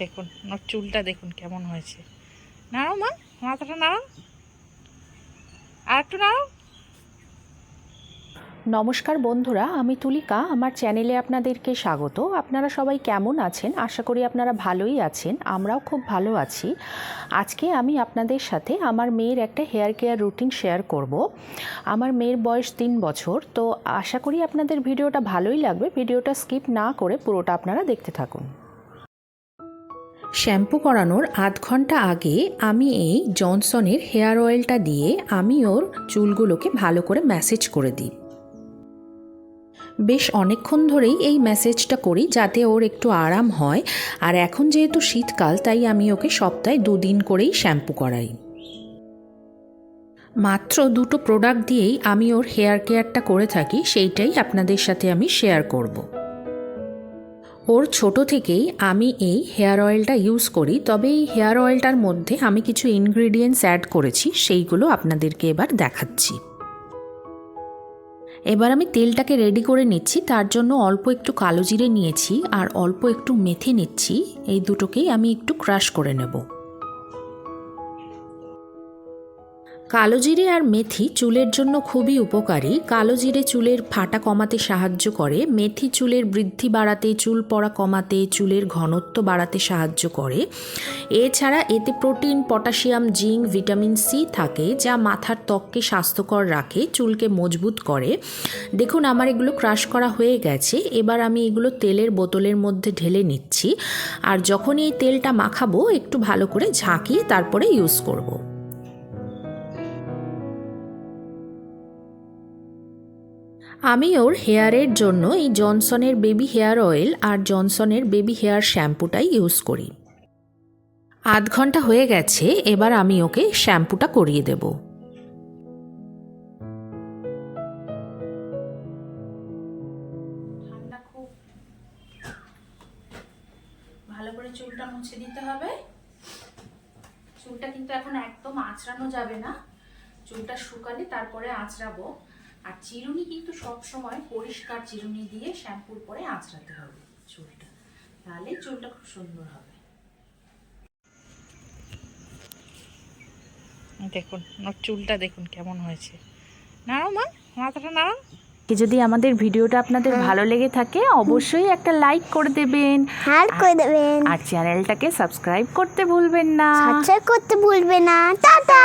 দেখুন ওর চুলটা দেখুন কেমন হয়েছে। নাড়াও মা, মাথাটা নাড়াও, আর একটু নাড়াও। নমস্কার বন্ধুরা, আমি তুলিকা। আমার চ্যানেলে আপনাদেরকে স্বাগত। আপনারা সবাই কেমন আছেন? আশা করি আপনারা ভালোই আছেন। আমরাও খুব ভালো আছি। আজকে আমি আপনাদের সাথে আমার মেয়ের একটা হেয়ার কেয়ার রুটিন শেয়ার করব। আমার মেয়ের বয়স 3 বছর, তো আশা করি আপনাদের ভিডিওটা ভালোই লাগবে। ভিডিওটা স্কিপ না করে পুরোটা আপনারা দেখতে থাকুন। শ্যাম্পু করানোর আধ ঘন্টা আগে আমি এই জনসনের হেয়ার অয়েলটা দিয়ে আমি ওর চুলগুলোকে ভালো করে ম্যাসেজ করে দিই। বেশ অনেকক্ষণ ধরেই এই ম্যাসেজটা করি যাতে ওর একটু আরাম হয়। আর এখন যেহেতু শীতকাল, তাই আমি ওকে সপ্তাহে 2 দিন করেই শ্যাম্পু করাই। মাত্র 2টো প্রোডাক্ট দিয়েই আমি ওর হেয়ার কেয়ারটা করে থাকি, সেইটাই আপনাদের সাথে আমি শেয়ার করব। ওর ছোট থেকেই আমি এই হেয়ার অয়েলটা ইউজ করি, তবে এই হেয়ার অয়েলটার মধ্যে আমি কিছু ইনগ্রিডিয়েন্টস অ্যাড করেছি, সেইগুলো আপনাদেরকে এবার দেখাচ্ছি। এবার আমি তেলটাকে রেডি করে নিচ্ছি। তার জন্য অল্প একটু কালো জিরে নিয়েছি আর অল্প একটু মেথি নিচ্ছি। এই দুটোকেই আমি একটু ক্রাশ করে নেব। কালো জিরে আর মেথি চুলের জন্য খুবই উপকারী। কালো জিরে চুলের ফাটা কমাতে সাহায্য করে, মেথি চুলের বৃদ্ধি বাড়াতে, চুল পড়া কমাতে, চুলের ঘনত্ব বাড়াতে সাহায্য করে। এছাড়া এতে protein, potassium, zinc, vitamin C থাকে, যা মাথার ত্বককে স্বাস্থ্যকর রাখে, চুলকে মজবুত করে। দেখুন আমার এগুলো ক্রাশ করা হয়ে গেছে। এবার আমি এগুলো তেলের বোতলের মধ্যে ঢেলে নিচ্ছি। আর যখন এই তেলটা মাখাবো একটু ভালো করে ঝাঁকিয়ে তারপরে ইউজ করব। আমি ওর হেয়ারের জন্য এই জনসনের বেবি হেয়ার অয়েল আর জনসনের বেবি হেয়ার শ্যাম্পুটাই ইউজ করি। আধ ঘন্টা হয়ে গেছে, এবার আমি ওকে শ্যাম্পুটা করিয়ে দেব। ঠান্ডা খুব, ভালো করে চুলটা মুছে দিতে হবে। চুলটা কিন্তু এখন একদম আঁচড়ানো যাবে না, চুলটা শুকালে তারপরে আঁচড়াবো। আর চিরুনি কিন্তু সব সময় পরিষ্কার চিরুনি দিয়ে শ্যাম্পুর পরে আঁচড়াতে হবে চুলটা, তাহলে চুলটা খুব সুন্দর হবে। দেখুন ওর চুলটা দেখুন কেমন হয়েছে। নাড়াও মা, মাথাটা নাড়াও। যদি আমাদের ভিডিওটা আপনাদের ভালো লেগে থাকে অবশ্যই একটা লাইক করে দেবেন, আর চ্যানেলটাকে সাবস্ক্রাইব করতে ভুলবেন না। সাবস্ক্রাইব করতে ভুলবে না। টাটা।